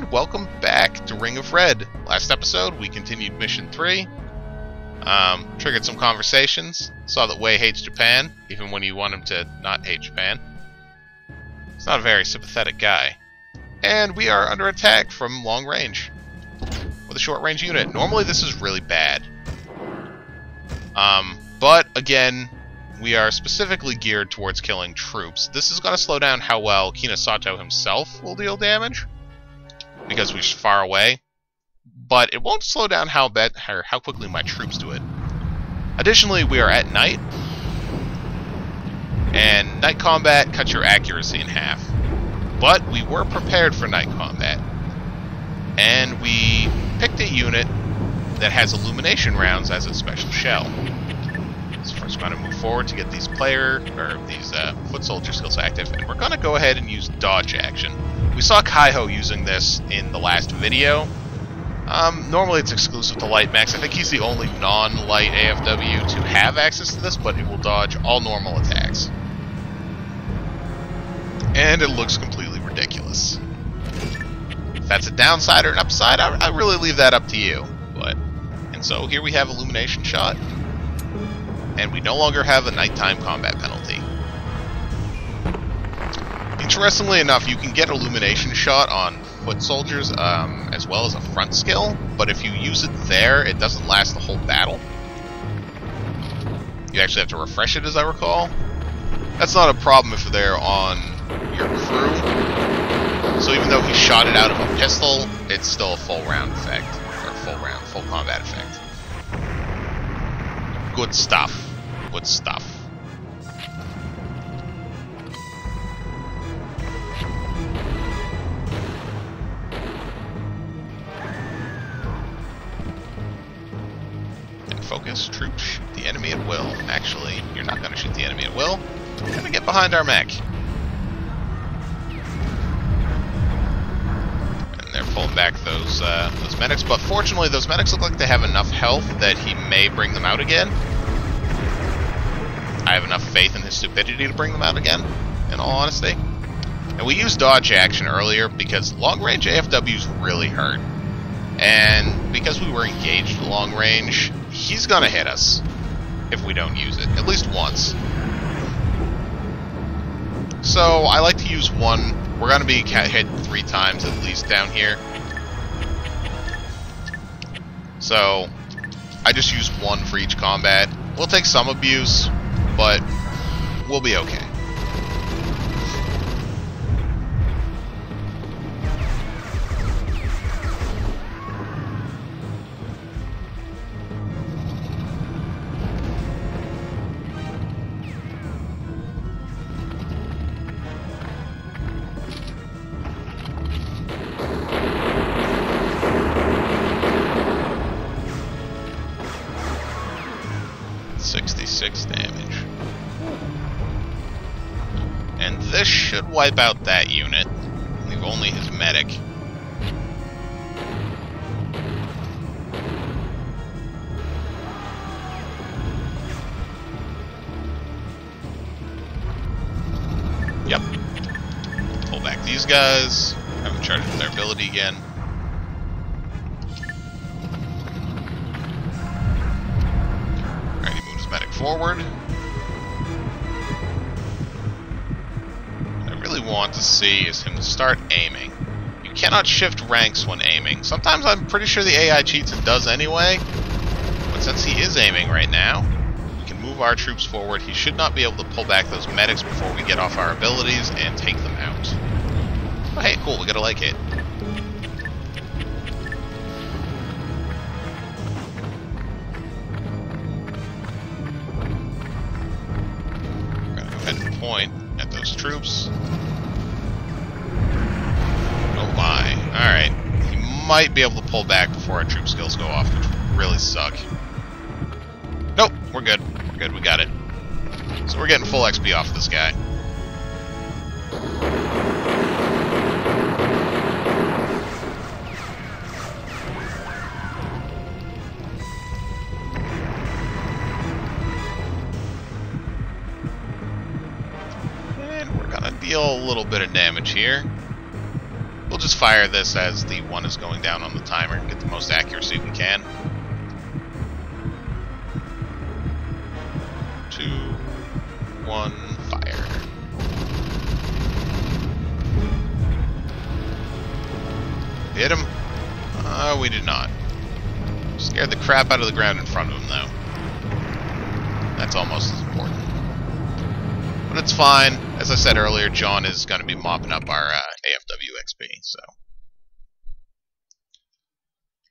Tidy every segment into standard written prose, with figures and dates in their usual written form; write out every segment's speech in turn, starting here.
And welcome back to Ring of Red. Last episode, we continued Mission 3. Triggered some conversations. Saw that Wei hates Japan, even when you want him to not hate Japan. He's not a very sympathetic guy. And we are under attack from long range with a short range unit. Normally this is really bad. But again, we are specifically geared towards killing troops. This is going to slow down how well Kinosato himself will deal damage, because we're far away. But it won't slow down how quickly my troops do it. Additionally, we are at night, and night combat cuts your accuracy in half. But we were prepared for night combat, and we picked a unit that has illumination rounds as its special shell. So first, we're going to move forward to get these foot soldier skills active, and we're going to go ahead and use dodge action. We saw Kaiho using this in the last video. Normally it's exclusive to light mechs. I think he's the only non-light AFW to have access to this, but it will dodge all normal attacks. And it looks completely ridiculous. If that's a downside or an upside, I really leave that up to you. And so here we have Illumination Shot, and we no longer have a nighttime combat penalty. Interestingly enough, you can get Illumination Shot on foot soldiers as well as a front skill, but if you use it there, it doesn't last the whole battle. You actually have to refresh it, as I recall. That's not a problem if they're on your crew. So even though he shot it out of a pistol, it's still a full round effect. Or full combat effect. Good stuff. Good stuff. Focus, troops, shoot the enemy at will. Actually, you're not going to shoot the enemy at will. You're going to get behind our mech. And they're pulling back those medics, but fortunately those medics look like they have enough health that he may bring them out again. I have enough faith in his stupidity to bring them out again, in all honesty. And we used dodge action earlier because long-range AFWs really hurt. And because we were engaged long range, he's gonna hit us if we don't use it, at least once. So I like to use one. We're gonna be hit 3 times at least down here. So I just use one for each combat. We'll take some abuse, but we'll be okay. Damage. And this should wipe out that unit. Leave only his medic. Yep. Pull back these guys. Have them charge with their ability again. Medic forward. What I really want to see is him to start aiming. You cannot shift ranks when aiming. Sometimes I'm pretty sure the AI cheats and does anyway, but since he is aiming right now, we can move our troops forward. He should not be able to pull back those medics before we get off our abilities and take them out. Oh hey, cool, we got a leg hit. Point at those troops. Oh my. Alright. He might be able to pull back before our troop skills go off, which would really suck. Nope, we're good. We're good, we got it. So we're getting full XP off this guy. deal a little bit of damage here. We'll just fire this as the one is going down on the timer and get the most accuracy we can. 2, 1, fire. Hit him? We did not. Scared the crap out of the ground in front of him, though. That's almost as important. But it's fine. As I said earlier, John is going to be mopping up our AFW XP, so.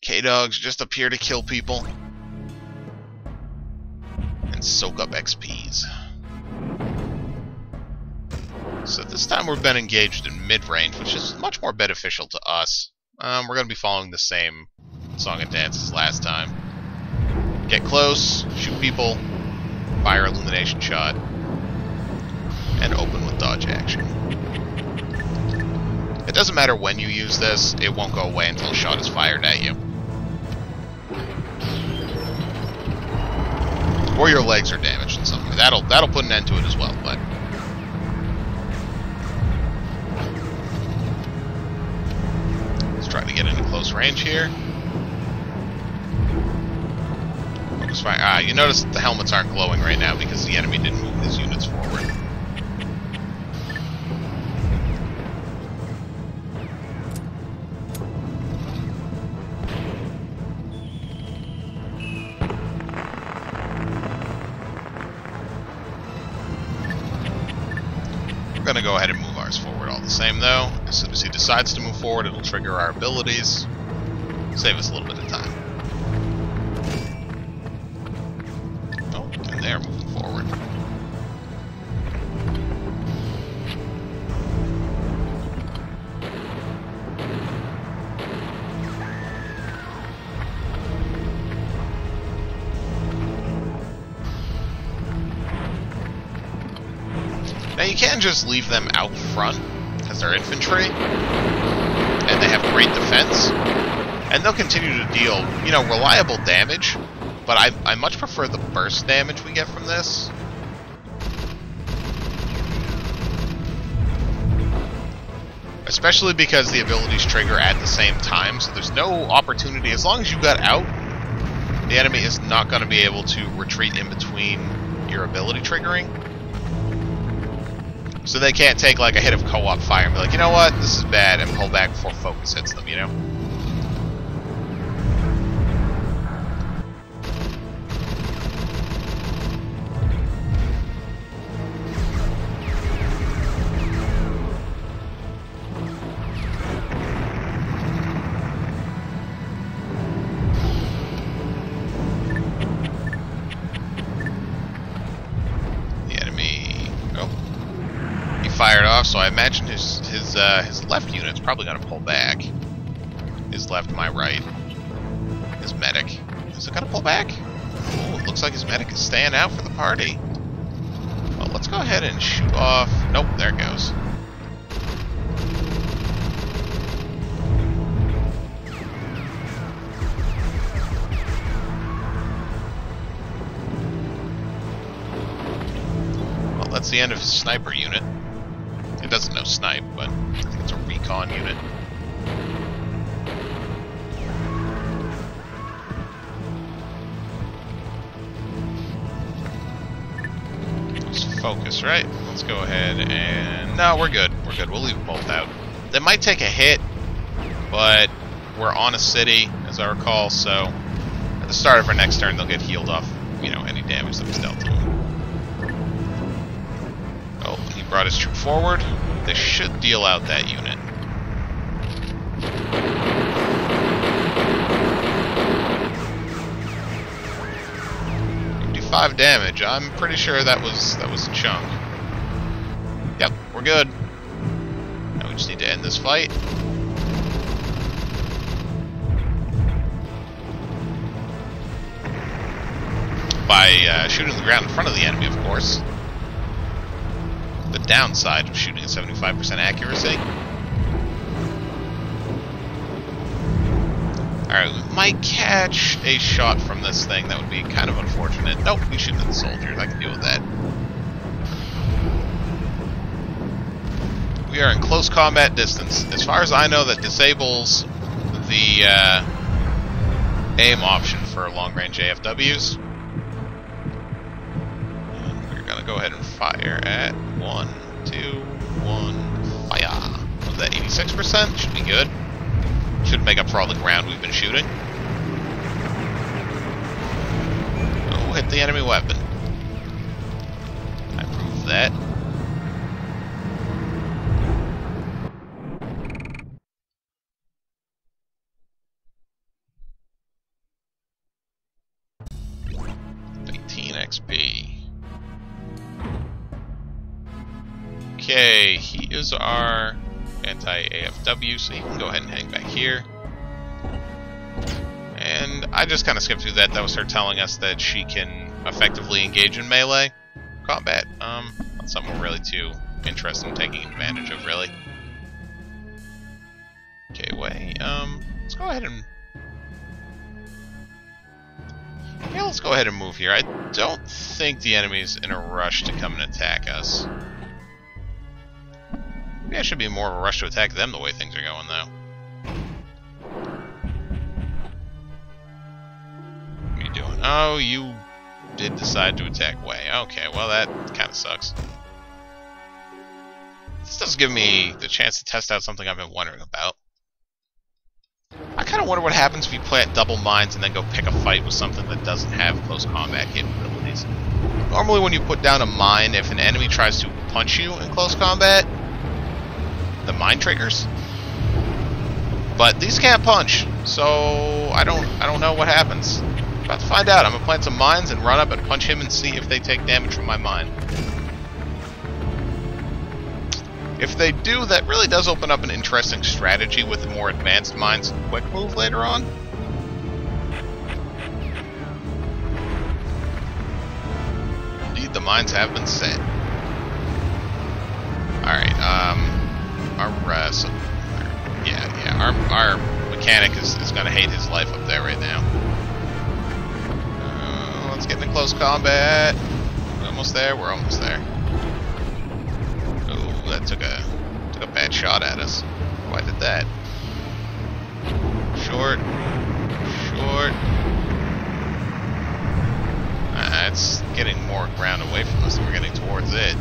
K-Dogs just appear to kill people. And soak up XPs. So this time we've been engaged in mid-range, which is much more beneficial to us. We're going to be following the same song and dance as last time. Get close, shoot people, fire Illumination Shot, and open with dodge action. It doesn't matter when you use this, it won't go away until a shot is fired at you. Or your legs are damaged in some way. That'll put an end to it as well, but... let's try to get into close range here. Focus fire. You notice that the helmets aren't glowing right now because the enemy didn't move his units forward. We're going to go ahead and move ours forward all the same, though. As soon as he decides to move forward, it'll trigger our abilities. Save us a little bit of time. Oh, and they're moving forward. Now you can just leave them out front, because they're infantry, and they have great defense, and they'll continue to deal, you know, reliable damage, but I much prefer the burst damage we get from this. Especially because the abilities trigger at the same time, so there's no opportunity. As long as you got out, the enemy is not going to be able to retreat in between your ability triggering. So they can't take like a hit of co-op fire and be like, you know what, this is bad, and pull back before focus hits them, you know? Fired off, so I imagine his left unit's probably gonna pull back. His left, my right. His medic. Is it gonna pull back? Oh, it looks like his medic is staying out for the party. Well, let's go ahead and shoot off. Nope, there it goes. Well, that's the end of his sniper unit. It doesn't know snipe, but I think it's a recon unit. Just focus, right? Let's go ahead and... no, we're good. We're good. We'll leave them both out. They might take a hit, but we're on a city, as I recall, so at the start of our next turn, they'll get healed off, you know, any damage that was dealt to them. Oh, he brought his troop forward. This should deal out that unit. $55 damage. I'm pretty sure that was a chunk. Yep, we're good. Now we just need to end this fight. By shooting the ground in front of the enemy, of course. The downside of shooting at 75% accuracy. Alright, we might catch a shot from this thing. That would be kind of unfortunate. Nope, we shoot at the soldiers. I can deal with that. We are in close combat distance. As far as I know, that disables the aim option for long-range AFWs. And we're gonna go ahead and fire at 1, 2, 1, fire. Was that 86%? Should be good. Should make up for all the ground we've been shooting. Oh, hit the enemy weapon. I proved that. XP. Okay, he is our anti-AFW, so you can go ahead and hang back here. And I just kind of skipped through that. That was her telling us that she can effectively engage in melee combat. Not something we're really too interested in taking advantage of, really. Okay, let's go ahead and... Yeah, let's go ahead and move here. I don't think the enemy's in a rush to come and attack us. Maybe I should be more of a rush to attack them the way things are going, though. What are you doing? Oh, you did decide to attack Wei. Okay, well that kind of sucks. This does give me the chance to test out something I've been wondering about. I kind of wonder what happens if you plant double mines and then go pick a fight with something that doesn't have close combat capabilities. Normally when you put down a mine, if an enemy tries to punch you in close combat, the mine triggers. But these can't punch, so I don't know what happens. I'm about to find out. I'm gonna plant some mines and run up and punch him and see if they take damage from my mine. If they do, that really does open up an interesting strategy with the more advanced mines and quick move later on. Indeed, the mines have been set. Alright, our mechanic is gonna hate his life up there right now. Let's get into close combat. We're almost there, we're almost there. That took a bad shot at us. Why did that? Short. It's getting more ground away from us than we're getting towards it.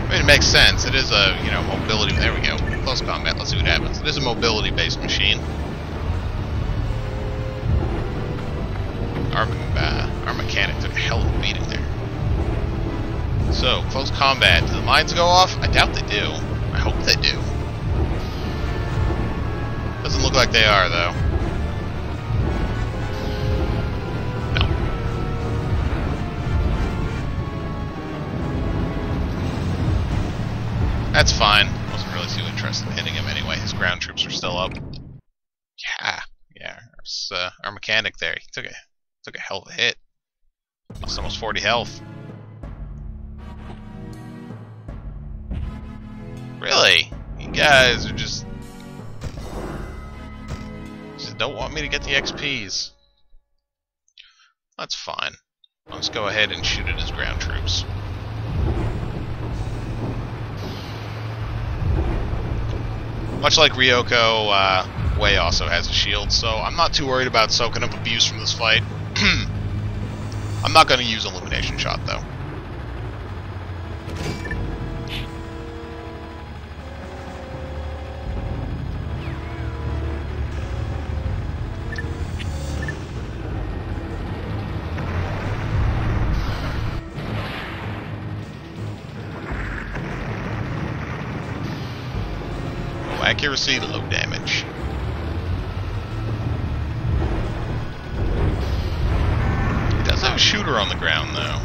I mean, it makes sense. It is a, mobility. There we go. Close combat. Let's see what happens. It is a mobility-based machine. Our mechanic took a hell of a beating there. So, close combat. Do the mines go off? I doubt they do. I hope they do. Doesn't look like they are, though. No. That's fine. Wasn't really too interested in hitting him anyway. His ground troops are still up. Yeah. Our mechanic there. He took a hell of a hit. Lost almost 40 health. Really? You guys are just don't want me to get the XPs. That's fine. Let's go ahead and shoot at his ground troops. Much like Ryoko, Wei also has a shield, so I'm not too worried about soaking up abuse from this fight. I'm not going to use Illumination Shot, though. Low accuracy, low damage. Does have a shooter on the ground, though.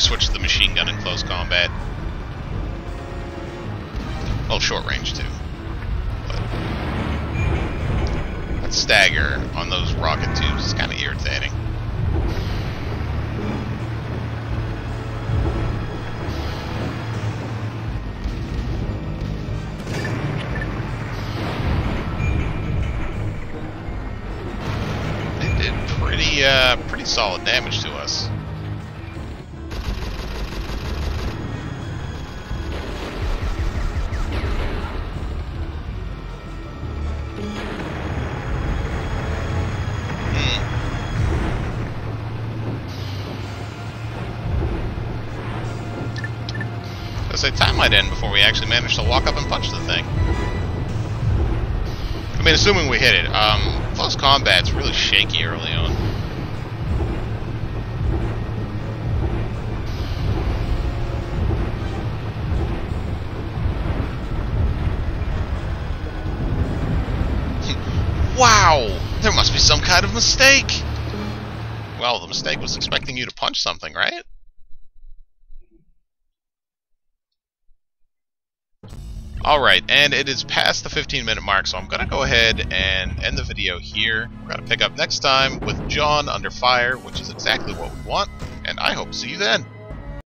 switch to the machine gun in close combat. Well, short range too. But that stagger on those rocket tubes is kind of irritating. They did pretty solid damage to us. Say time might end before we actually manage to walk up and punch the thing. I mean, assuming we hit it. Close combat's really shaky early on. Wow! There must be some kind of mistake! Well, the mistake was expecting you to punch something, right? Alright, and it is past the 15-minute mark, so I'm going to go ahead and end the video here. We're going to pick up next time with John under fire, which is exactly what we want, and I hope to see you then.